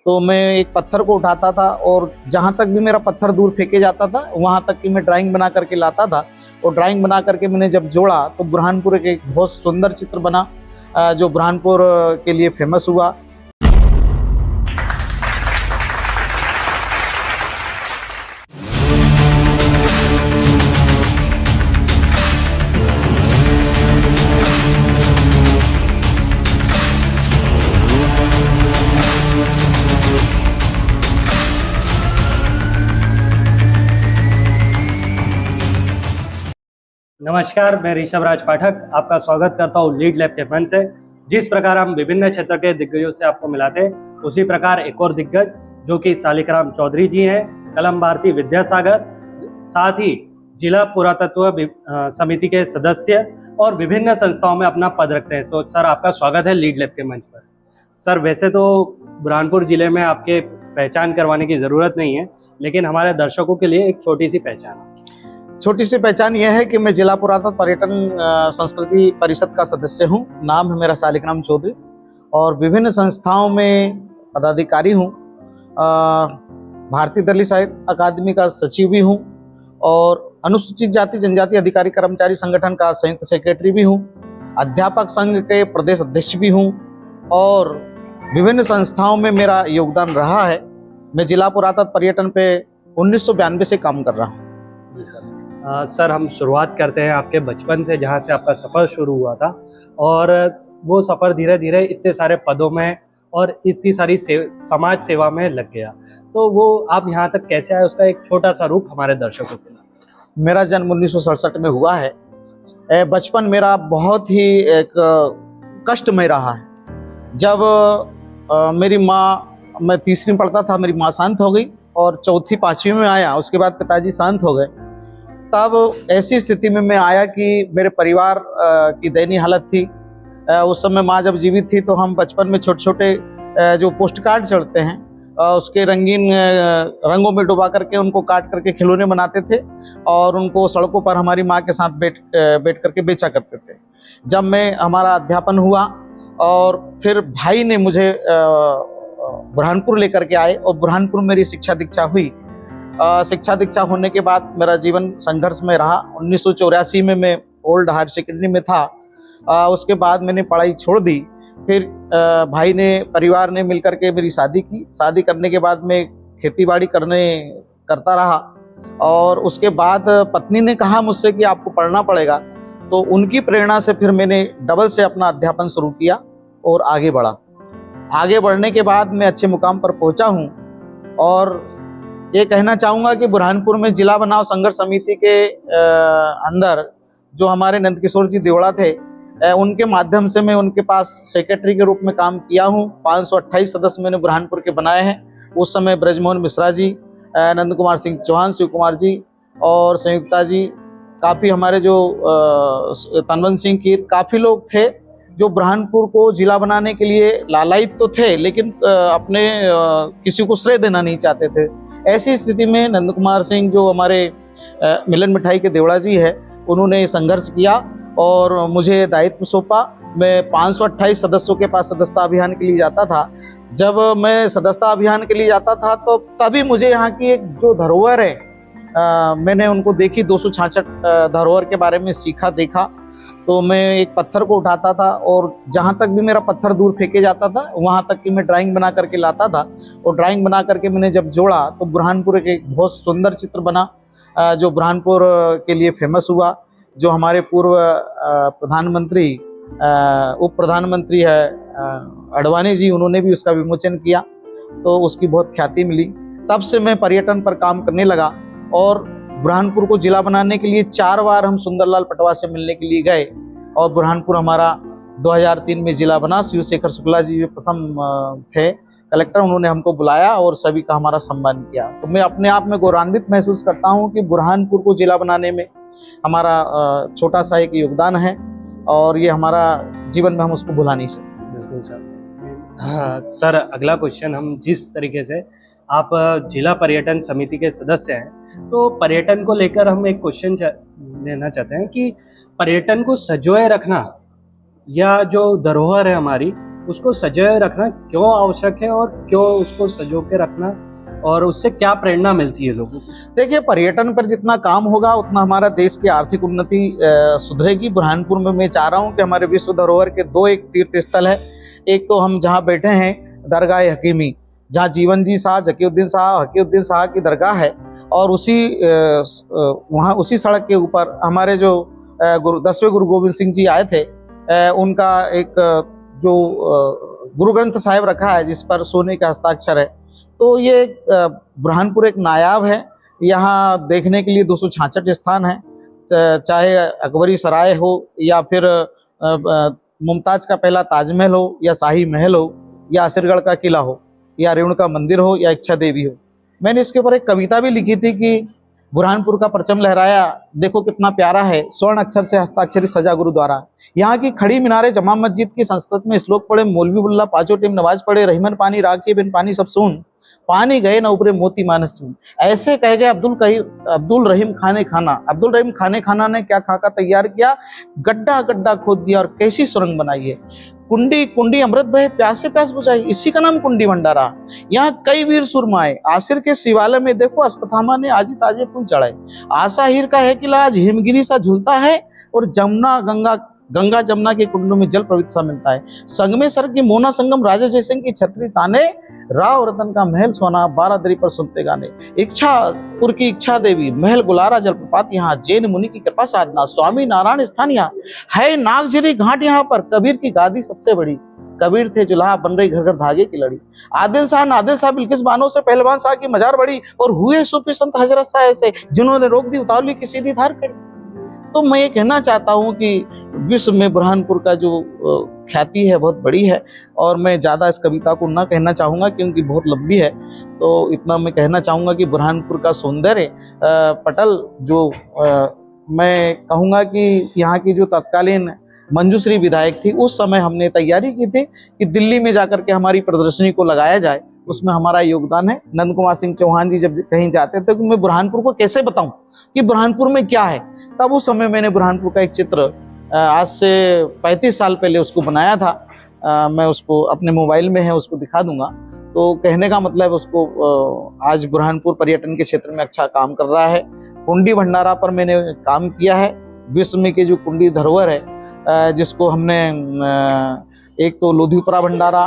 तो मैं एक पत्थर को उठाता था और जहाँ तक भी मेरा पत्थर दूर फेंके जाता था वहाँ तक की मैं ड्राइंग बना करके लाता था। और ड्राइंग बना करके मैंने जब जोड़ा तो बुरहानपुर एक बहुत सुंदर चित्र बना, जो बुरहानपुर के लिए फेमस हुआ। नमस्कार, मैं ऋषभ राज पाठक आपका स्वागत करता हूँ लीड लैब टिफिन से। जिस प्रकार हम विभिन्न क्षेत्र के दिग्गजों से आपको मिलाते हैं, उसी प्रकार एक और दिग्गज जो कि शालिग्राम चौधरी जी हैं, कलम भारती विद्यासागर, साथ ही जिला पुरातत्व समिति के सदस्य और विभिन्न संस्थाओं में अपना पद रखते हैं। तो सर, आपका स्वागत है लीड लैब के मंच पर। सर, वैसे तो बुरहानपुर जिले में आपके पहचान करवाने की ज़रूरत नहीं है, लेकिन हमारे दर्शकों के लिए एक छोटी सी पहचान यह है कि मैं जिला पुरातत्व पर्यटन संस्कृति परिषद का सदस्य हूं। नाम है मेरा शालिग्राम चौधरी और विभिन्न संस्थाओं में पदाधिकारी हूं। भारतीय दलित साहित्य अकादमी का सचिव भी हूं और अनुसूचित जाति जनजाति अधिकारी कर्मचारी संगठन का संयुक्त सेक्रेटरी भी हूं। अध्यापक संघ के प्रदेश अध्यक्ष भी हूं और विभिन्न संस्थाओं में मेरा योगदान रहा है। मैं जिला पुरातत्व पर्यटन पे 1992 से काम कर रहा हूँ। जी सर, हम शुरुआत करते हैं आपके बचपन से, जहाँ से आपका सफ़र शुरू हुआ था और वो सफ़र धीरे धीरे इतने सारे पदों में और इतनी सारी समाज सेवा में लग गया। तो वो आप यहाँ तक कैसे आए, उसका एक छोटा सा रूप हमारे दर्शकों के लिए। मेरा जन्म 1967 में हुआ है। बचपन मेरा बहुत ही एक कष्टमय रहा है। जब मेरी माँ, मैं तीसरी में पढ़ता था, मेरी माँ शांत हो गई और चौथी पाँचवीं में आया, उसके बाद पिताजी शांत हो गए। तब ऐसी स्थिति में मैं आया कि मेरे परिवार की दयनीय हालत थी। उस समय माँ जब जीवित थी तो हम बचपन में छोटे छोटे जो पोस्ट कार्ड चढ़ते हैं उसके रंगीन रंगों में डुबा करके उनको काट करके खिलौने बनाते थे और उनको सड़कों पर हमारी माँ के साथ बैठ करके बेचा करते थे। जब मैं हमारा अध्यापन हुआ और फिर भाई ने मुझे बुरहानपुर लेकर के आए और बुरहानपुर मेरी शिक्षा दीक्षा हुई। शिक्षा दीक्षा होने के बाद मेरा जीवन संघर्ष में रहा। 1984 में मैं ओल्ड हायर सेकेंडरी में था। उसके बाद मैंने पढ़ाई छोड़ दी। फिर भाई ने, परिवार ने मिलकर के मेरी शादी की। शादी करने के बाद मैं खेतीबाड़ी करता रहा और उसके बाद पत्नी ने कहा मुझसे कि आपको पढ़ना पड़ेगा। तो उनकी प्रेरणा से फिर मैंने डबल से अपना अध्यापन शुरू किया और आगे बढ़ा। आगे बढ़ने के बाद मैं अच्छे मुकाम पर पहुंचा हूं और ये कहना चाहूँगा कि बुरहानपुर में जिला बनाव संघर्ष समिति के अंदर जो हमारे नंदकिशोर जी देवड़ा थे, उनके माध्यम से मैं उनके पास सेक्रेटरी के रूप में काम किया हूँ। 528 सदस्य मैंने बुरहानपुर के बनाए हैं। उस समय ब्रजमोहन मिश्रा जी, नंद कुमार सिंह चौहान, शिव कुमार जी और संयुक्ता जी, काफ़ी हमारे जो तनवंत सिंह की, काफ़ी लोग थे जो बुरहानपुर को जिला बनाने के लिए लालायित तो थे, लेकिन अपने किसी को श्रेय देना नहीं चाहते थे। ऐसी स्थिति में नंद कुमार सिंह जो हमारे मिलन मिठाई के देवड़ा जी है, उन्होंने संघर्ष किया और मुझे दायित्व सौंपा। मैं 528 सदस्यों के पास सदस्यता अभियान के लिए जाता था। जब मैं सदस्यता अभियान के लिए जाता था तो तभी मुझे यहाँ की एक जो धरोहर है, मैंने उनको देखी। 266 धरोहर के बारे में सीखा, देखा। तो मैं एक पत्थर को उठाता था और जहाँ तक भी मेरा पत्थर दूर फेंके जाता था वहाँ तक की मैं ड्राइंग बना करके लाता था। और ड्राइंग बना करके मैंने जब जोड़ा तो बुरहानपुर एक बहुत सुंदर चित्र बना, जो बुरहानपुर के लिए फेमस हुआ। जो हमारे पूर्व प्रधानमंत्री, उप प्रधानमंत्री है अडवाणी जी, उन्होंने भी उसका विमोचन किया, तो उसकी बहुत ख्याति मिली। तब से मैं पर्यटन पर काम करने लगा और बुरहानपुर को जिला बनाने के लिए 4 बार हम सुंदरलाल पटवा से मिलने के लिए गए और बुरहानपुर हमारा 2003 में जिला बना। शिवशेखर शुक्ला जी प्रथम थे कलेक्टर, उन्होंने हमको बुलाया और सभी का हमारा सम्मान किया। तो मैं अपने आप में गौरवान्वित महसूस करता हूं कि बुरहानपुर को जिला बनाने में हमारा छोटा सा एक योगदान है और ये हमारा जीवन में हम उसको भुला नहीं सकते। बिल्कुल सर। हाँ सर, अगला क्वेश्चन, हम जिस तरीके से आप जिला पर्यटन समिति के सदस्य हैं, तो पर्यटन को लेकर हम एक क्वेश्चन लेना चाहते हैं कि पर्यटन को संजोए रखना या जो धरोहर है हमारी, उसको सजाए रखना क्यों आवश्यक है और क्यों उसको सजो के रखना, और उससे क्या प्रेरणा मिलती है लोगों को? देखिए, पर्यटन पर जितना काम होगा उतना हमारा देश की आर्थिक उन्नति सुधरेगी। बुरहानपुर में मैं चाह रहा हूँ कि हमारे विश्व धरोहर के दो एक तीर्थ स्थल है। एक तो हम जहाँ बैठे हैं दरगाह हकीमी, जहाँ जीवन जी शाह जकीउद्दीन शाह की दरगाह है, और वहाँ उसी सड़क के ऊपर हमारे जो 10वें गुरु गोविंद सिंह जी आए थे, उनका एक जो गुरु ग्रंथ साहिब रखा है जिस पर सोने का हस्ताक्षर है। तो ये बुरहानपुर एक नायाब है। यहाँ देखने के लिए 266 स्थान है, चाहे अकबरी सराय हो या फिर मुमताज का पहला ताजमहल हो या शाही महल हो या असरगढ़ का किला हो या रेणुका मंदिर हो या इच्छा देवी हो। मैंने इसके ऊपर एक कविता भी लिखी थी कि बुरहानपुर का परचम लहराया, देखो कितना प्यारा है, स्वर्ण अक्षर से हस्ताक्षरित सजा गुरुद्वारा। यहाँ की खड़ी मीनारे जमा मस्जिद की संस्कृत में श्लोक पढ़े, मौलवी बुल्ला पांचों टेम नमाज पढ़े, रहीमन पानी राखी बिन पानी सब सून, पानी गए न ऊपरे मोती मानस सून। ऐसे कह गए अब्दुल रहीम खाने खाना ने क्या खाका तैयार किया, गड्ढा गड्ढा खोद दिया और कैसी सुरंग बनाई है। कुंडी कुंडी अमृत बहे प्यासे प्यास बुझाई, इसी का नाम कुंडी भंडारा। यहाँ कई वीर सुरमाए, आसिर के शिवालय में देखो अस्पथामा ने आज ही ताजे फूल चढ़ाए। आशा हीर का है किला आज हिमगिरी सा झूलता है, और जमुना गंगा जमुना के कुंडों में जल पवित्र सा मिलता है। संग में सर की मोना संगम राजा जयसिंह की छतरी ताने, राव रतन का महल सोना 12 दरी पर सुनते गाने। इच्छापुर की इच्छा देवी, महल गुलारा जलप्रपात यहाँ, जैन मुनि की कृपा साधना, स्वामी नारायण स्थान यहाँ है, नागझरी घाट यहाँ पर, कबीर की गादी सबसे बड़ी, कबीर थे जुल्हा बन रही घर घर धागे की लड़ी। आदिल शाह बिल्किस बानो से पहलवान शाह की मजार बड़ी, और हुए सूफी संत हजरत शाह ऐसे जिन्होंने रोक दी उतावली की सीधी धार खड़ी। तो मैं ये कहना चाहता हूँ कि विश्व में बुरहानपुर का जो ख्याति है बहुत बड़ी है, और मैं ज़्यादा इस कविता को ना कहना चाहूँगा क्योंकि बहुत लंबी है। तो इतना मैं कहना चाहूँगा कि बुरहानपुर का सौंदर्य पटल जो मैं कहूँगा कि यहाँ की जो तत्कालीन मंजूश्री विधायक थी, उस समय हमने तैयारी की थी कि दिल्ली में जाकर के हमारी प्रदर्शनी को लगाया जाए, उसमें हमारा योगदान है। नंद कुमार सिंह चौहान जी जब कहीं जाते थे कि मैं बुरहानपुर को कैसे बताऊं कि बुरहानपुर में क्या है, तब उस समय मैंने बुरहानपुर का एक चित्र आज से 35 साल पहले उसको बनाया था। मैं उसको अपने मोबाइल में है, उसको दिखा दूंगा। तो कहने का मतलब उसको आज बुरहानपुर पर्यटन के क्षेत्र में अच्छा काम कर रहा है। कुंडी भंडारा पर मैंने काम किया है। विश्व में के जो कुंडी धरोहर है, जिसको हमने एक तो लोधीपुरा भंडारा,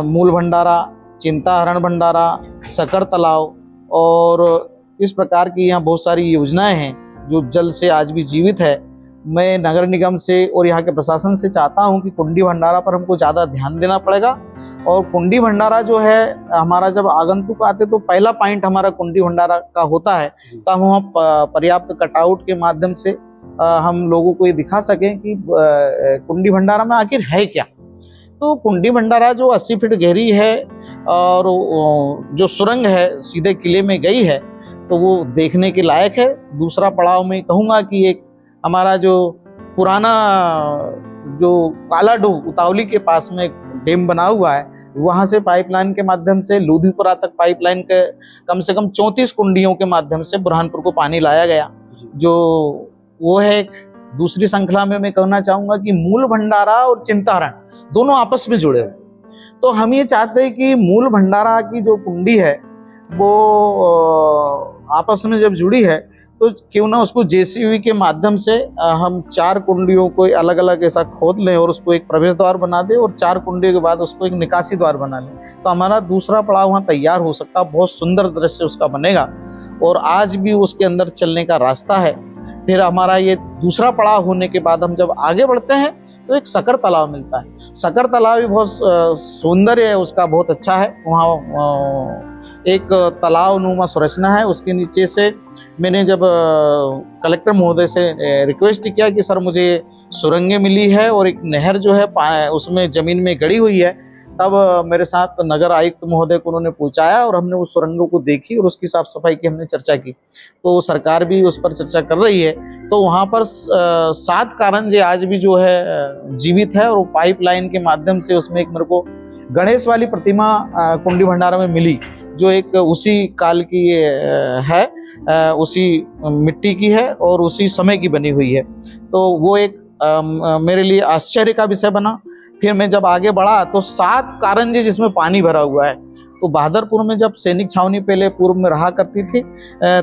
मूल भंडारा, चिंताहरण भंडारा, सकर तालाब, और इस प्रकार की यहाँ बहुत सारी योजनाएं हैं जो जल से आज भी जीवित है। मैं नगर निगम से और यहाँ के प्रशासन से चाहता हूँ कि कुंडी भंडारा पर हमको ज़्यादा ध्यान देना पड़ेगा। और कुंडी भंडारा जो है हमारा, जब आगंतुक आते तो पहला पॉइंट हमारा कुंडी भंडारा का होता है, तब हम पर्याप्त कटआउट के माध्यम से हम लोगों को ये दिखा सकें कि कुंडी भंडारा में आखिर है क्या। तो कुंडी भंडारा जो 80 फीट गहरी है और जो सुरंग है सीधे किले में गई है, तो वो देखने के लायक है। दूसरा पड़ाव में कहूँगा कि एक हमारा जो पुराना जो काला डोह उतावली के पास में एक डैम बना हुआ है, वहाँ से पाइपलाइन के माध्यम से लोधीपुरा तक पाइपलाइन के कम से कम 34 कुंडियों के माध्यम से बुरहानपुर को पानी लाया गया, जो वो है एक। दूसरी श्रृंखला में मैं कहना चाहूँगा कि मूल भंडारा और चिंताहरण दोनों आपस में जुड़े हुए। तो हम ये चाहते हैं कि मूल भंडारा की जो कुंडी है वो आपस में जब जुड़ी है, तो क्यों ना उसको जेसीबी के माध्यम से हम 4 कुंडियों को अलग अलग ऐसा खोद लें और उसको एक प्रवेश द्वार बना दें, और 4 कुंडियों के बाद उसको एक निकासी द्वार बना लें, तो हमारा दूसरा पड़ाव वहाँ तैयार हो सकता। बहुत सुंदर दृश्य उसका बनेगा, और आज भी उसके अंदर चलने का रास्ता है। फिर हमारा ये दूसरा पड़ाव होने के बाद हम जब आगे बढ़ते हैं तो एक सकर तालाब मिलता है। सकर तालाब भी बहुत सौंदर्य है उसका, बहुत अच्छा है। वहाँ एक तालाब नुमा संरचना है, उसके नीचे से मैंने जब कलेक्टर महोदय से रिक्वेस्ट किया कि सर मुझे सुरंगें मिली है और एक नहर जो है उसमें ज़मीन में गड़ी हुई है, तब मेरे साथ नगर आयुक्त महोदय को उन्होंने पहुंचाया और हमने उस सुरंगों को देखी और उसकी साफ सफाई की हमने चर्चा की। तो सरकार भी उस पर चर्चा कर रही है। तो वहाँ पर 7 कारंजे आज भी जो है जीवित है, और पाइपलाइन के माध्यम से उसमें एक मेरे को गणेश वाली प्रतिमा कुंडी भंडारा में मिली, जो एक उसी काल की है, उसी मिट्टी की है और उसी समय की बनी हुई है। तो वो एक मेरे लिए आश्चर्य का विषय बना। फिर मैं जब आगे बढ़ा तो 7 कारंजे जिसमें पानी भरा हुआ है। तो बहादुरपुर में जब सैनिक छावनी पहले पूर्व में रहा करती थी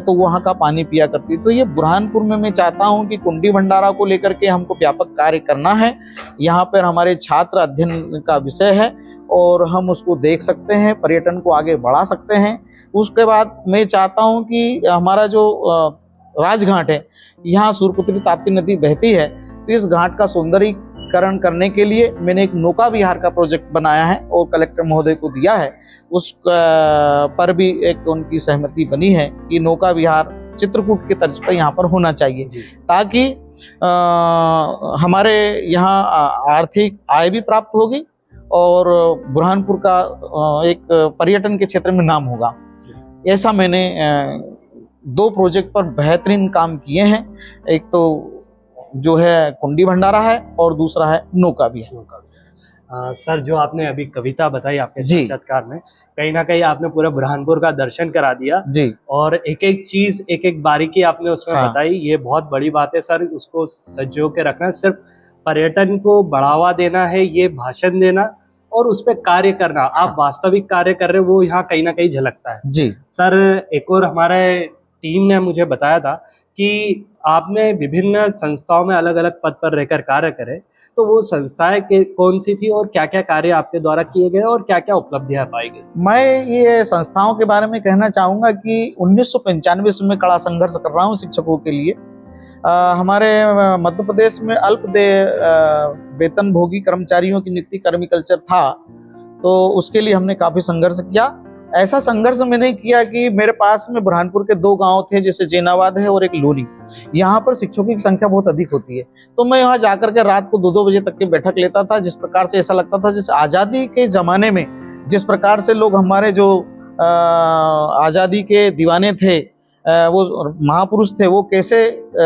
तो वहाँ का पानी पिया करती। तो ये बुरहानपुर में मैं चाहता हूँ कि कुंडी भंडारा को लेकर के हमको व्यापक कार्य करना है। यहाँ पर हमारे छात्र अध्ययन का विषय है और हम उसको देख सकते हैं, पर्यटन को आगे बढ़ा सकते हैं। उसके बाद मैं चाहता हूँ कि हमारा जो राजघाट है, यहाँ सूर्यपुत्री ताप्ती नदी बहती है, तो इस घाट का सौंदर्यीकरण करने के लिए मैंने एक नौका विहार का प्रोजेक्ट बनाया है और कलेक्टर महोदय को दिया है। उस पर भी एक उनकी सहमति बनी है कि नौका विहार चित्रकूट के तर्ज पर यहाँ पर होना चाहिए, ताकि हमारे यहाँ आर्थिक आय भी प्राप्त होगी और बुरहानपुर का एक पर्यटन के क्षेत्र में नाम होगा। ऐसा मैंने 2 प्रोजेक्ट पर बेहतरीन काम किए हैं। एक तो जो है कुंडी भंडारा है और दूसरा है नौका भी है। सर, जो आपने अभी कविता बताई आपके जी। साक्षात्कार में, कहीं ना कहीं आपने पूरा बुरहानपुर का दर्शन करा दिया जी। और एक एक चीज, एक एक बारीकी आपने उसमें हाँ। बताई। ये बहुत बड़ी बात है सर, उसको सजो के रखना। सिर्फ पर्यटन को बढ़ावा देना है, ये भाषण देना और उस पर कार्य करना, आप वास्तविक कार्य कर रहे हो, वो यहाँ कहीं ना कहीं झलकता है। जी सर, एक और हमारे टीम ने मुझे बताया था कि आपने विभिन्न संस्थाओं में अलग अलग पद पर रहकर कार्य करे, तो वो संस्थाएं कौन सी थी और क्या क्या कार्य आपके द्वारा किए गए और क्या क्या उपलब्धियां पाई गई? मैं ये संस्थाओं के बारे में कहना चाहूँगा कि 1995 से मैं कड़ा संघर्ष कर रहा हूँ शिक्षकों के लिए। हमारे मध्य प्रदेश में वेतनभोगी कर्मचारियों की नियुक्ति कर्मी कल्चर था, तो उसके लिए हमने काफ़ी संघर्ष किया। ऐसा संघर्ष मैंने किया कि मेरे पास में बुरहानपुर के 2 गांव थे, जैसे जैनाबाद है और एक लोनी। यहाँ पर शिक्षकों की संख्या बहुत अधिक होती है, तो मैं यहाँ जाकर के रात को 2-2 बजे तक की बैठक लेता था। जिस प्रकार से ऐसा लगता था जैसे आज़ादी के ज़माने में जिस प्रकार से लोग हमारे जो आज़ादी के दीवाने थे, वो महापुरुष थे, वो कैसे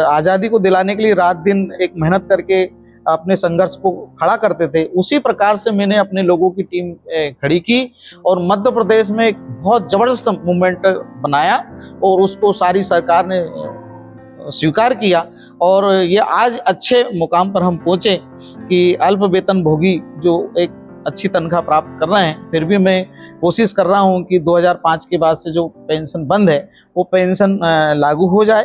आज़ादी को दिलाने के लिए रात दिन एक मेहनत करके अपने संघर्ष को खड़ा करते थे, उसी प्रकार से मैंने अपने लोगों की टीम खड़ी की और मध्य प्रदेश में एक बहुत ज़बरदस्त मूवमेंट बनाया और उसको सारी सरकार ने स्वीकार किया और ये आज अच्छे मुकाम पर हम पहुँचे कि अल्प वेतन भोगी जो एक अच्छी तनख्वाह प्राप्त कर रहे हैं। फिर भी मैं कोशिश कर रहा हूँ कि 2005 के बाद से जो पेंशन बंद है वो पेंशन लागू हो जाए।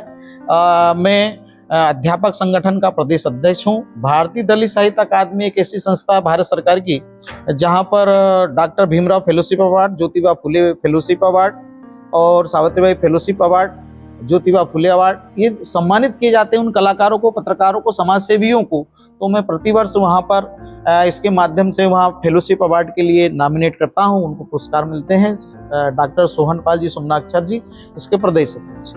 मैं अध्यापक संगठन का प्रदेश अध्यक्ष हूँ। भारतीय दलित साहित्य अकादमी एक ऐसी संस्था है भारत सरकार की जहाँ पर doctor Bhimrao fellowship award, Jyotiba Phule fellowship award और Savitribai fellowship award, Jyotiba Phule award, ये सम्मानित किए जाते हैं उन कलाकारों को, पत्रकारों को, समाज सेवियों को। तो मैं प्रतिवर्ष वहाँ पर इसके माध्यम से वहाँ फेलोशिप अवार्ड के लिए नॉमिनेट करता हूँ, उनको पुरस्कार मिलते हैं। डॉक्टर सोहनपाल जी, सोमनाक्षर जी इसके प्रदेश अध्यक्ष।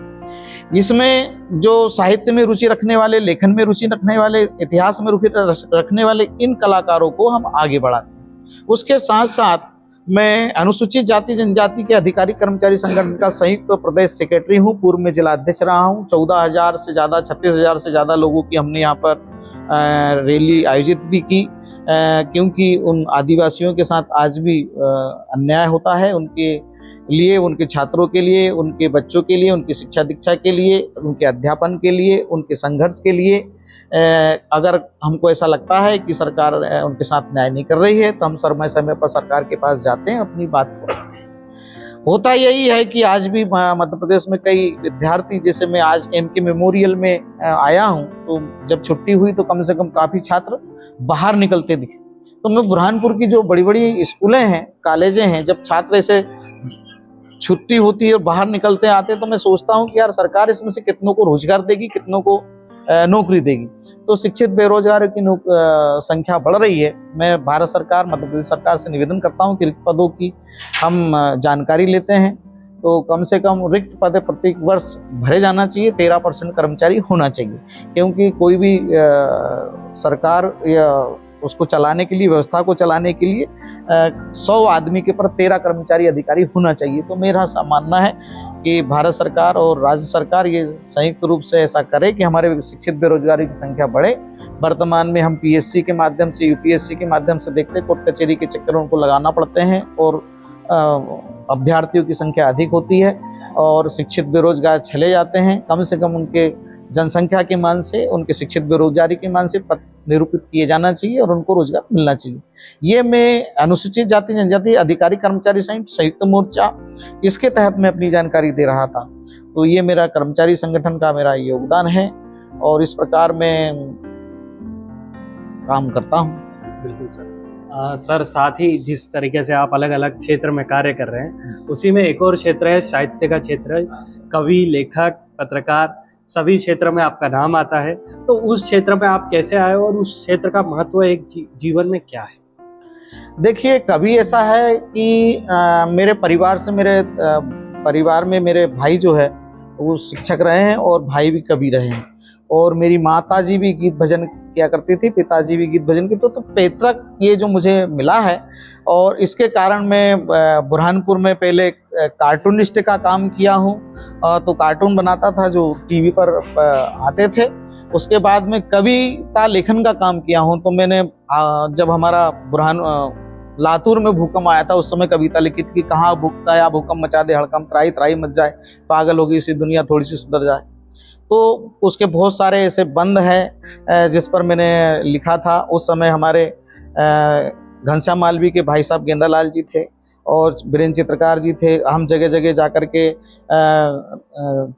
इसमें जो साहित्य में रुचि रखने वाले, लेखन में रुचि रखने वाले, इतिहास में रुचि रखने वाले इन कलाकारों को हम आगे बढ़ाते हैं। उसके साथ साथ मैं अनुसूचित जाति जनजाति के अधिकारी कर्मचारी संगठन का संयुक्त प्रदेश सेक्रेटरी हूँ। पूर्व में जिला अध्यक्ष रहा हूँ। 14,000 से ज़्यादा, 36,000 से ज़्यादा लोगों की हमने यहाँ पर रैली आयोजित भी की, क्योंकि उन आदिवासियों के साथ आज भी अन्याय होता है। उनके लिए, उनके छात्रों के लिए, उनके बच्चों के लिए, उनकी शिक्षा दीक्षा के लिए, उनके अध्यापन के लिए, उनके संघर्ष के लिए अगर हमको ऐसा लगता है कि सरकार उनके साथ न्याय नहीं कर रही है तो हम समय समय पर सरकार के पास जाते हैं, अपनी बात को रखते हैं। होता यही है कि आज भी मध्य प्रदेश में कई विद्यार्थी, जैसे मैं आज एमके मेमोरियल में आया हूं, तो जब छुट्टी हुई तो कम से कम काफ़ी छात्र बाहर निकलते दिखे। तो मैं बुरहानपुर की जो बड़ी बड़ी स्कूलें हैं, कॉलेजें हैं, जब छात्र ऐसे छुट्टी होती है और बाहर निकलते आते, तो मैं सोचता हूँ कि यार सरकार इसमें से कितनों को रोजगार देगी, कितनों को नौकरी देगी। तो शिक्षित बेरोजगारों की संख्या बढ़ रही है। मैं भारत सरकार, मध्य प्रदेश सरकार से निवेदन करता हूं कि रिक्त पदों की हम जानकारी लेते हैं, तो कम से कम रिक्त पद प्रत्येक वर्ष भरे जाना चाहिए। 13% कर्मचारी होना चाहिए, क्योंकि कोई भी सरकार या उसको चलाने के लिए, व्यवस्था को चलाने के लिए 100 आदमी के पर 13 कर्मचारी अधिकारी होना चाहिए। तो मेरा मानना है कि भारत सरकार और राज्य सरकार ये संयुक्त रूप से ऐसा करे कि हमारे शिक्षित बेरोजगारी की संख्या बढ़े। वर्तमान में हम पीएससी के माध्यम से, यूपीएससी के माध्यम से देखते हैं, कोर्ट कचहरी के चक्कर उनको लगाना पड़ते हैं और अभ्यर्थियों की संख्या अधिक होती है और शिक्षित बेरोजगार चले जाते हैं। कम से कम उनके जनसंख्या के मान से, उनके शिक्षित बेरोजगारी के मान से निरूपित किए जाना चाहिए और उनको रोजगार मिलना चाहिए। ये मैं अनुसूचित जाति जनजाति अधिकारी कर्मचारी संयुक्त मोर्चा, इसके तहत मैं अपनी जानकारी दे रहा था। तो ये मेरा कर्मचारी संगठन का मेरा योगदान है और इस प्रकार मैं काम करता हूँ। बिल्कुल सर। सर, साथ ही जिस तरीके से आप अलग अलग क्षेत्र में कार्य कर रहे हैं, उसी में एक और क्षेत्र है साहित्य का क्षेत्र है। कवि, लेखक, पत्रकार, सभी क्षेत्र में आपका नाम आता है। तो उस क्षेत्र में आप कैसे आए और उस क्षेत्र का महत्व एक जीवन में क्या है? देखिए, कवि ऐसा है कि मेरे परिवार से परिवार में मेरे भाई जो है वो शिक्षक रहे हैं और भाई भी कवि रहे हैं और मेरी माताजी भी गीत भजन किया करती थी, पिताजी भी गीत भजन की। तो पैतृक ये जो मुझे मिला है और इसके कारण मैं बुरहानपुर में पहले कार्टूनिस्ट का काम किया हूँ। तो कार्टून बनाता था जो टीवी पर आते थे। उसके बाद में कविता लेखन का काम किया हूँ। तो मैंने जब हमारा लातूर में भूकंप आया था, उस समय कविता लिखी थी कि कहाँ गया भूकंप मचा दे हड़कंप, त्राही त्राही मच जाए, पागल होगी इसी दुनिया थोड़ी सी सुधर जाए। तो उसके बहुत सारे ऐसे बंद हैं जिस पर मैंने लिखा था। उस समय हमारे घनश्याम मालवी के भाई साहब गेंदालाल जी थे और वीरेंद्र चित्रकार जी थे। हम जगह जगह जा कर के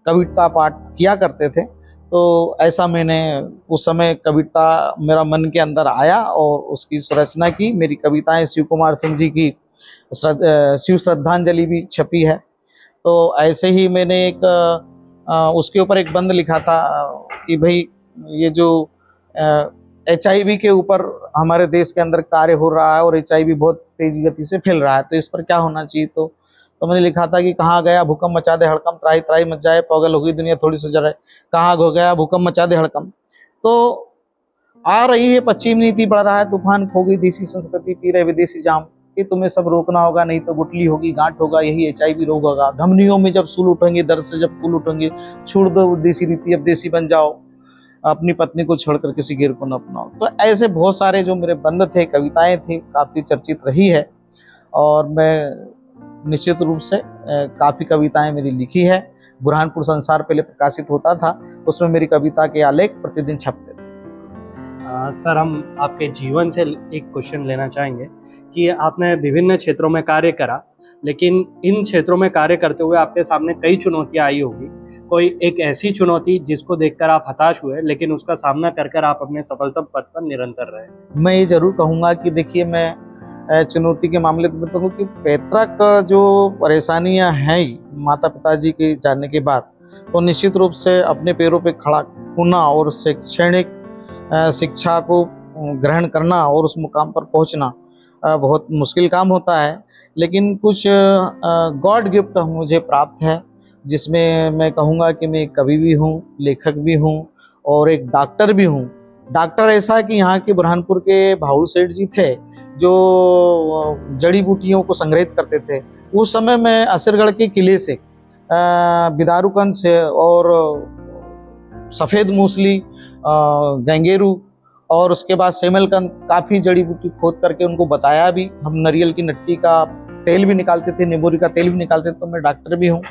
कविता पाठ किया करते थे। तो ऐसा मैंने उस समय कविता मेरा मन के अंदर आया और उसकी संरचना की। मेरी कविताएं शिव कुमार सिंह जी की शिव श्रद्धांजलि भी छपी है। तो ऐसे ही मैंने एक उसके ऊपर एक बंद लिखा था कि भाई ये जो HIV के ऊपर हमारे देश के अंदर कार्य हो रहा है और HIV बहुत तेजी गति से फैल रहा है, तो इस पर क्या होना चाहिए। तो मैंने लिखा था कि कहाँ गया भूकंप मचा दे हड़कंप, त्राही त्राही मच जाए, पागल होगी दुनिया थोड़ी सी जरा, कहाँ हो गया भूकंप मचा दे हड़कंप। तो आ रही है पश्चिम नीति, बढ़ रहा है तूफान, खो गई देसी संस्कृति, पी रहे विदेशी जाम, कि तुम्हें सब रोकना होगा नहीं तो गुटली होगी, गांठ होगा, यही HIV रोग होगा। धमनियों में जब सूल उठेंगे, दर्द से जब फूल उठेंगे, छोड़ दो देसी रीति, अब देसी बन जाओ, अपनी पत्नी को छोड़कर किसी गिर को न अपनाओ। तो ऐसे बहुत सारे जो मेरे बंद थे, कविताएं थी, काफ़ी चर्चित रही है और मैं निश्चित रूप से काफ़ी कविताएं मेरी लिखी है। बुरहानपुर संसार पहले प्रकाशित होता था, उसमें मेरी कविता के आलेख प्रतिदिन छपते थे। सर, हम आपके जीवन से एक क्वेश्चन लेना चाहेंगे कि आपने विभिन्न क्षेत्रों में कार्य करा, लेकिन इन क्षेत्रों में कार्य करते हुए आपके सामने कई चुनौतियां आई होगी। कोई एक ऐसी चुनौती जिसको देखकर आप हताश हुए, लेकिन उसका सामना कर आप अपने सफलता पथ पर निरंतर रहे? मैं ये जरूर कहूँगा कि देखिए, मैं चुनौती के मामले में बताऊँ कि पैतृक जो परेशानियां हैं माता पिताजी के जाने के बाद, तो निश्चित रूप से अपने पैरों पे खड़ा होना और शैक्षणिक शिक्षा को ग्रहण करना और उस मुकाम पर पहुंचना बहुत मुश्किल काम होता है। लेकिन कुछ गॉड गिफ्ट मुझे प्राप्त है, जिसमें मैं कहूँगा कि मैं कवि भी हूँ, लेखक भी हूँ और एक डॉक्टर भी हूँ। डॉक्टर ऐसा है कि यहाँ के बुरहानपुर के भाऊ सेठ जी थे जो जड़ी बूटियों को संग्रहित करते थे। उस समय मैं असरगढ़ के किले से बिदारूकंद से और सफ़ेद मूसली, गंगेरू और उसके बाद सेमलकंद, काफ़ी जड़ी बूटी खोद करके उनको बताया भी। हम नारियल की नट्टी का तेल भी निकालते थे, नींबूरी का तेल भी निकालते थे। तो मैं डॉक्टर भी हूँ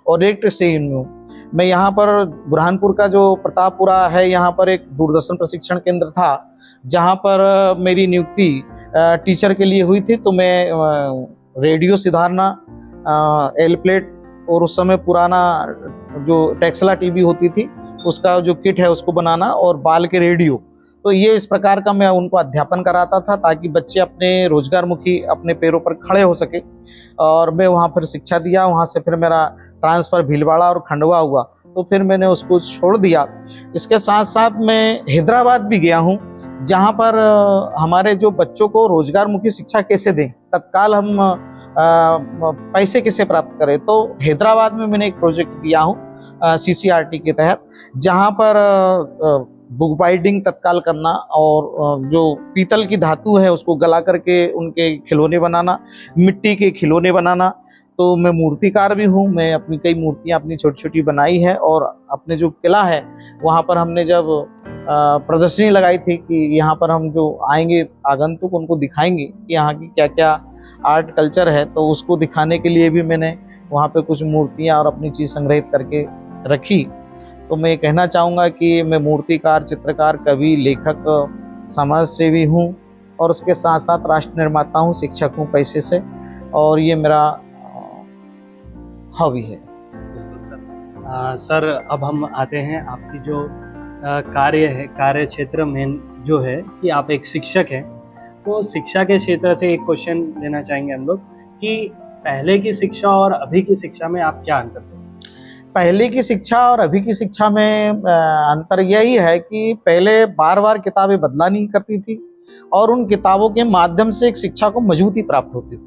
और इलेक्ट्रिशियन भी हूँ। मैं यहाँ पर बुरहानपुर का जो प्रतापपुरा है, यहाँ पर एक दूरदर्शन प्रशिक्षण केंद्र था जहाँ पर मेरी नियुक्ति टीचर के लिए हुई थी। तो मैं रेडियो सुधारना, एल प्लेट और उस समय पुराना जो टेक्सला टीवी होती थी उसका जो किट है उसको बनाना और बाल के रेडियो, तो ये इस प्रकार का मैं उनको अध्यापन कराता था ताकि बच्चे अपने रोजगारमुखी अपने पैरों पर खड़े हो सके। और मैं वहाँ पर शिक्षा दिया। वहाँ से फिर मेरा ट्रांसफ़र भीलवाड़ा और खंडवा हुआ, तो फिर मैंने उसको छोड़ दिया। इसके साथ साथ मैं हैदराबाद भी गया हूँ, जहाँ पर हमारे जो बच्चों को रोजगारमुखी शिक्षा कैसे दें, तत्काल हम पैसे कैसे प्राप्त करें। तो हैदराबाद में मैंने एक प्रोजेक्ट किया हूँ CCRT के तहत, जहाँ पर बुक बाइंडिंग तत्काल करना और जो पीतल की धातु है उसको गला करके उनके खिलौने बनाना, मिट्टी के खिलौने बनाना। तो मैं मूर्तिकार भी हूँ। मैं अपनी कई मूर्तियाँ अपनी छोटी छोटी बनाई है और अपने जो किला है वहाँ पर हमने जब प्रदर्शनी लगाई थी कि यहाँ पर हम जो आएंगे आगंतुक उनको दिखाएंगे कि यहाँ की क्या क्या आर्ट कल्चर है, तो उसको दिखाने के लिए भी मैंने वहाँ पे कुछ मूर्तियाँ और अपनी चीज़ संग्रहित करके रखी। तो मैं कहना चाहूँगा कि मैं मूर्तिकार, चित्रकार, कवि, लेखक, समाज सेवी हूँ और उसके साथ साथ राष्ट्र निर्माता हूँ, शिक्षक हूँ पैसे से, और ये मेरा हॉबी है। सर अब हम आते हैं आपकी जो कार्य है, कार्य क्षेत्र में जो है कि आप एक शिक्षक हैं, तो शिक्षा के क्षेत्र से एक क्वेश्चन लेना चाहेंगे हम लोग कि पहले की शिक्षा और अभी की शिक्षा में आप क्या अंतर समझते हैं? पहले की शिक्षा और अभी की शिक्षा में अंतर यही है कि पहले बार बार किताबें बदला नहीं करती थी और उन किताबों के माध्यम से एक शिक्षा को मजबूती प्राप्त होती थी,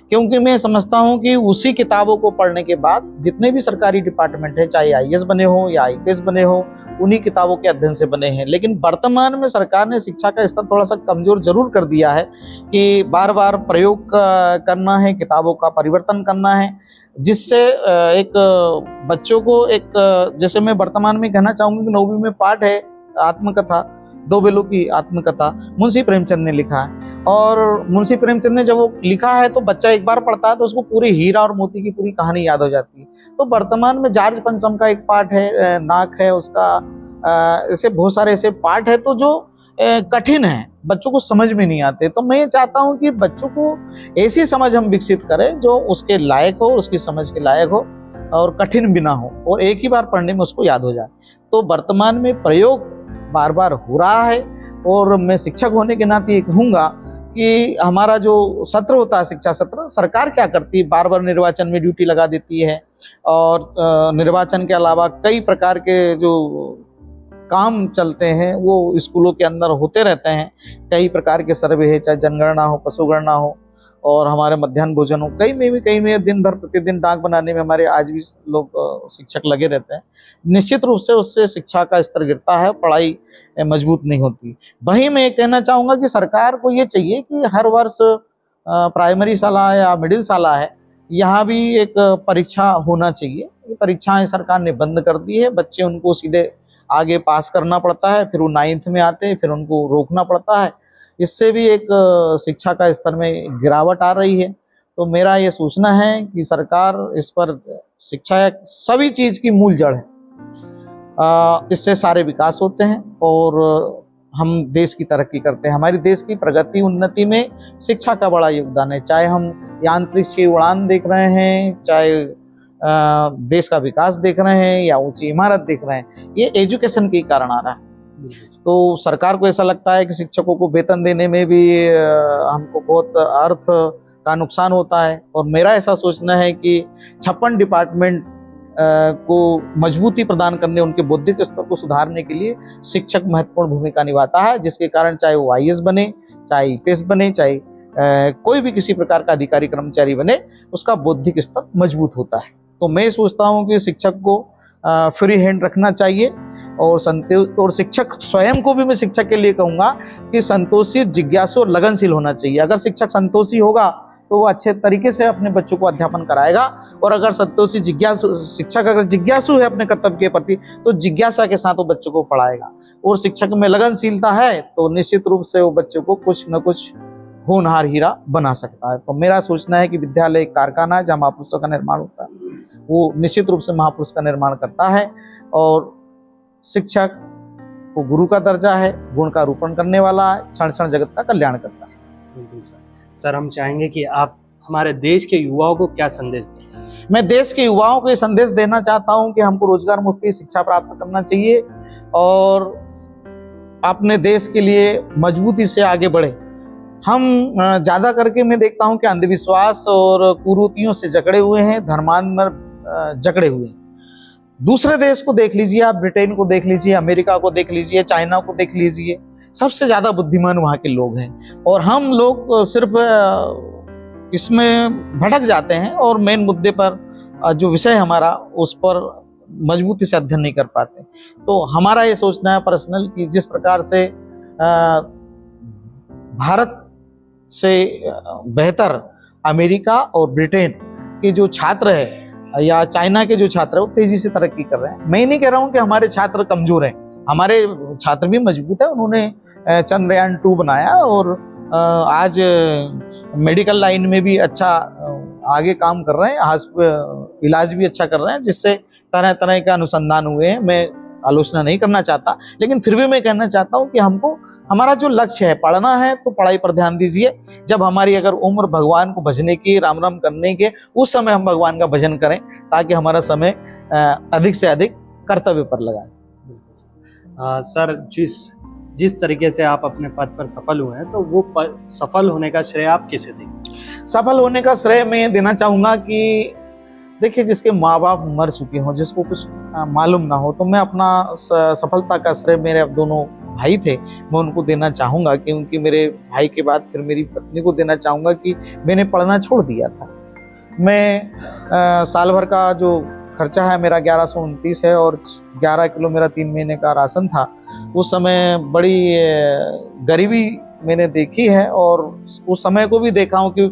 क्योंकि मैं समझता हूं कि उसी किताबों को पढ़ने के बाद जितने भी सरकारी डिपार्टमेंट है, चाहे आईएएस बने हो या आईपीएस बने हो, उन्हीं किताबों के अध्ययन से बने हैं। लेकिन वर्तमान में सरकार ने शिक्षा का स्तर थोड़ा सा कमजोर जरूर कर दिया है कि बार बार प्रयोग करना है, किताबों का परिवर्तन करना है, जिससे एक बच्चों को एक जैसे मैं वर्तमान में कहना चाहूँगा कि 9वीं में पाठ है आत्मकथा, दो बेलों की आत्मकथा, मुंशी प्रेमचंद ने लिखा है। और मुंशी प्रेमचंद ने जब वो लिखा है तो बच्चा एक बार पढ़ता है तो उसको पूरी हीरा और मोती की पूरी कहानी याद हो जाती है। तो वर्तमान में जॉर्ज पंचम का एक पाठ है, नाक है उसका, ऐसे बहुत सारे ऐसे पाठ है तो जो कठिन है, बच्चों को समझ में नहीं आते। तो मैं ये चाहता हूँ कि बच्चों को ऐसी समझ हम विकसित करें जो उसके लायक हो, उसकी समझ के लायक हो और कठिन भी ना हो और एक ही बार पढ़ने में उसको याद हो जाए। तो वर्तमान में प्रयोग बार बार हो रहा है और मैं शिक्षक होने के नाते ये कहूँगा कि हमारा जो सत्र होता है, शिक्षा सत्र, सरकार क्या करती है, बार बार निर्वाचन में ड्यूटी लगा देती है और निर्वाचन के अलावा कई प्रकार के जो काम चलते हैं वो स्कूलों के अंदर होते रहते हैं। कई प्रकार के सर्वे है, चाहे जनगणना हो, पशुगणना हो और हमारे मध्याह्न भोजन हो, कई में दिन भर प्रतिदिन डाक बनाने में हमारे आज भी लोग शिक्षक लगे रहते हैं। निश्चित रूप से उससे शिक्षा का स्तर गिरता है, पढ़ाई मजबूत नहीं होती। वहीं मैं कहना चाहूँगा कि सरकार को ये चाहिए कि हर वर्ष प्राइमरी शाला या मिडिल शाला है, यहाँ भी एक परीक्षा होना चाहिए। ये परीक्षाएं सरकार ने बंद कर दी है, बच्चे उनको सीधे आगे पास करना पड़ता है, फिर वो 9th में आते हैं, फिर उनको रोकना पड़ता है। इससे भी एक शिक्षा का स्तर में गिरावट आ रही है। तो मेरा ये सोचना है कि सरकार इस पर, शिक्षा सभी चीज़ की मूल जड़ है, इससे सारे विकास होते हैं और हम देश की तरक्की करते हैं। हमारी देश की प्रगति उन्नति में शिक्षा का बड़ा योगदान है। चाहे हम यांत्रिक की उड़ान देख रहे हैं, चाहे देश का विकास देख रहे हैं या ऊंची इमारत देख रहे हैं, ये एजुकेशन के कारण आ रहा है। तो सरकार को ऐसा लगता है कि शिक्षकों को वेतन देने में भी हमको बहुत अर्थ का नुकसान होता है और मेरा ऐसा सोचना है कि 56 डिपार्टमेंट को मजबूती प्रदान करने, उनके बौद्धिक स्तर को सुधारने के लिए शिक्षक महत्वपूर्ण भूमिका निभाता है, जिसके कारण चाहे वो आईएएस बने, चाहे आईपीएस बने, चाहे कोई भी किसी प्रकार का अधिकारी कर्मचारी बने, उसका बौद्धिक स्तर मजबूत होता है। तो मैं सोचता हूँ कि शिक्षक को फ्री हैंड रखना चाहिए और शिक्षक स्वयं को भी मैं शिक्षक के लिए कहूँगा कि संतोषी, जिज्ञासु और लगनशील होना चाहिए। अगर शिक्षक संतोषी होगा तो वो अच्छे तरीके से अपने बच्चों को अध्यापन कराएगा और अगर संतोषी शिक्षक अगर जिज्ञासु है अपने कर्तव्य के प्रति तो जिज्ञासा के साथ वो बच्चों को पढ़ाएगा और शिक्षक में लगनशीलता है तो निश्चित रूप से वो बच्चों को कुछ न कुछ होनहार हीरा बना सकता है। तो मेरा सोचना है कि विद्यालय एक कारखाना है जहाँ महापुरुषों का निर्माण होता है, वो निश्चित रूप से महापुरुष का निर्माण करता है और शिक्षक को गुरु का दर्जा है, गुण का रूपण करने वाला है, क्षण क्षण जगत का कल्याण करता है। बिल्कुल सर, हम चाहेंगे कि आप हमारे देश के युवाओं को क्या संदेश दें? मैं देश के युवाओं को ये संदेश देना चाहता हूँ कि हमको रोजगार मुक्ति शिक्षा प्राप्त करना चाहिए और अपने देश के लिए मजबूती से आगे बढ़े। हम ज़्यादा करके मैं देखता हूँ कि अंधविश्वास और कुरीतियों से जकड़े हुए हैं, धर्मांध जकड़े हुए हैं। दूसरे देश को देख लीजिए आप, ब्रिटेन को देख लीजिए, अमेरिका को देख लीजिए, चाइना को देख लीजिए, सबसे ज़्यादा बुद्धिमान वहाँ के लोग हैं और हम लोग सिर्फ इसमें भटक जाते हैं और मेन मुद्दे पर जो विषय हमारा उस पर मजबूती से अध्ययन नहीं कर पाते। तो हमारा ये सोचना है पर्सनल कि जिस प्रकार से भारत से बेहतर अमेरिका और ब्रिटेन के जो छात्र है या चाइना के जो छात्र है वो तेजी से तरक्की कर रहे हैं। मैं नहीं कह रहा हूँ कि हमारे छात्र कमजोर हैं, हमारे छात्र भी मजबूत है। उन्होंने चंद्रयान 2 बनाया और आज मेडिकल लाइन में भी अच्छा आगे काम कर रहे हैं, इलाज भी अच्छा कर रहे हैं, जिससे तरह तरह के अनुसंधान हुए हैं। मैं आलोचना नहीं करना चाहता, लेकिन फिर भी मैं कहना चाहता हूँ कि हमको हमारा जो लक्ष्य है, पढ़ना है तो पढ़ाई पर ध्यान दीजिए। जब हमारी अगर उम्र भगवान को भजने की, राम राम करने के, उस समय हम भगवान का भजन करें, ताकि हमारा समय अधिक से अधिक कर्तव्य पर लगाए। सर, जिस तरीके से आप अपने पद पर सफल हुए हैं, तो वो सफल होने का श्रेय आप किसे देंगे? सफल होने का श्रेय मैं देना चाहूँगा कि देखिए, जिसके माँ बाप मर चुके हों, जिसको कुछ मालूम ना हो, तो मैं अपना सफलता का श्रेय मेरे अब दोनों भाई थे, मैं उनको देना चाहूँगा। क्योंकि मेरे भाई के बाद फिर मेरी पत्नी को देना चाहूँगा कि मैंने पढ़ना छोड़ दिया था। मैं साल भर का जो खर्चा है मेरा 1129 है, और 11 किलो मेरा 3 महीने का राशन था। उस समय बड़ी गरीबी मैंने देखी है, और उस समय को भी देखा हूँ कि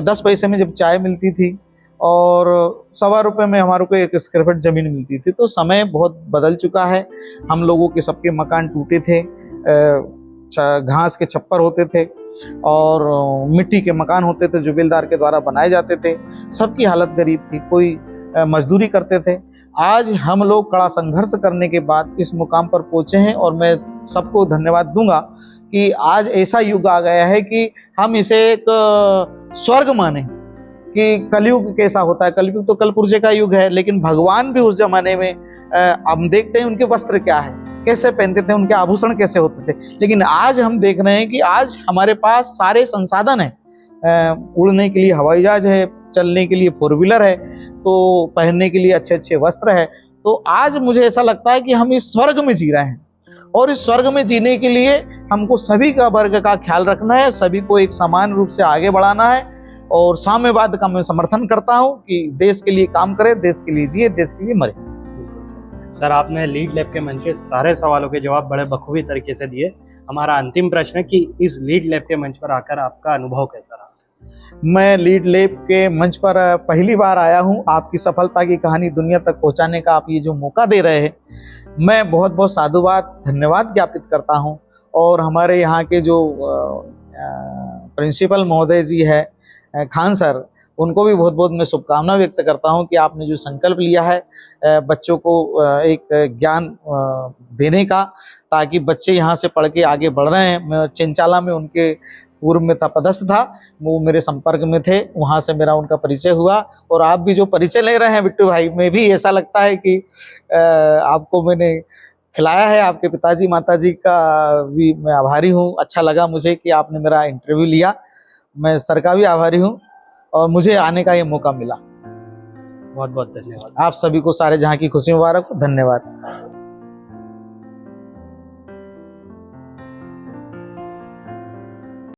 10 पैसे में जब चाय मिलती थी और ₹1.25 में हमारे को 1 स्क्वायर फीट ज़मीन मिलती थी। तो समय बहुत बदल चुका है। हम लोगों के सबके मकान टूटे थे, घास के छप्पर होते थे और मिट्टी के मकान होते थे जो बेलदार के द्वारा बनाए जाते थे। सबकी हालत गरीब थी, कोई मजदूरी करते थे। आज हम लोग कड़ा संघर्ष करने के बाद इस मुकाम पर पहुँचे हैं, और मैं सबको धन्यवाद दूंगा कि आज ऐसा युग आ गया है कि हम इसे एक स्वर्ग माने। कि कलयुग कैसा होता है, कलयुग तो कलपुर्जे का युग है, लेकिन भगवान भी उस जमाने में हम देखते हैं उनके वस्त्र क्या है, कैसे पहनते थे, उनके आभूषण कैसे होते थे। लेकिन आज हम देख रहे हैं कि आज हमारे पास सारे संसाधन हैं। उड़ने के लिए हवाई जहाज है, चलने के लिए 4 व्हीलर है, तो पहनने के लिए अच्छे अच्छे वस्त्र है। तो आज मुझे ऐसा लगता है कि हम इस स्वर्ग में जी रहे हैं, और इस स्वर्ग में जीने के लिए हमको सभी का वर्ग का ख्याल रखना है, सभी को एक समान रूप से आगे बढ़ाना है। और साम्यवाद का मैं समर्थन करता हूं कि देश के लिए काम करें, देश के लिए जिए, देश के लिए मरे। सर, आपने लीड लैब के मंच के सारे सवालों के जवाब बड़े बखूबी तरीके से दिए। हमारा अंतिम प्रश्न है कि इस लीड लैब के मंच पर आकर आपका अनुभव कैसा रहा? मैं लीड लैब के मंच पर पहली बार आया हूं। आपकी सफलता की कहानी दुनिया तक पहुंचाने का आप ये जो मौका दे रहे हैं, मैं बहुत बहुत साधुवाद, धन्यवाद ज्ञापित करता हूं। और हमारे यहाँ के जो प्रिंसिपल महोदय जी है, खान सर, उनको भी बहुत बहुत मैं शुभकामना व्यक्त करता हूं कि आपने जो संकल्प लिया है बच्चों को एक ज्ञान देने का, ताकि बच्चे यहाँ से पढ़ के आगे बढ़ रहे हैं। मैं चिंचाला में उनके पूर्व में पदस्थ था, वो मेरे संपर्क में थे, वहाँ से मेरा उनका परिचय हुआ। और आप भी जो परिचय ले रहे हैं बिट्टू भाई, में भी ऐसा लगता है कि आपको मैंने खिलाया है। आपके पिताजी माताजी का भी मैं आभारी हूँ। अच्छा लगा मुझे कि आपने मेरा इंटरव्यू लिया। मैं सर का भी आभारी हूँ, और मुझे आने का ये मौका मिला। बहुत बहुत धन्यवाद। आप सभी को सारे जहां की खुशी मुबारक हो। धन्यवाद।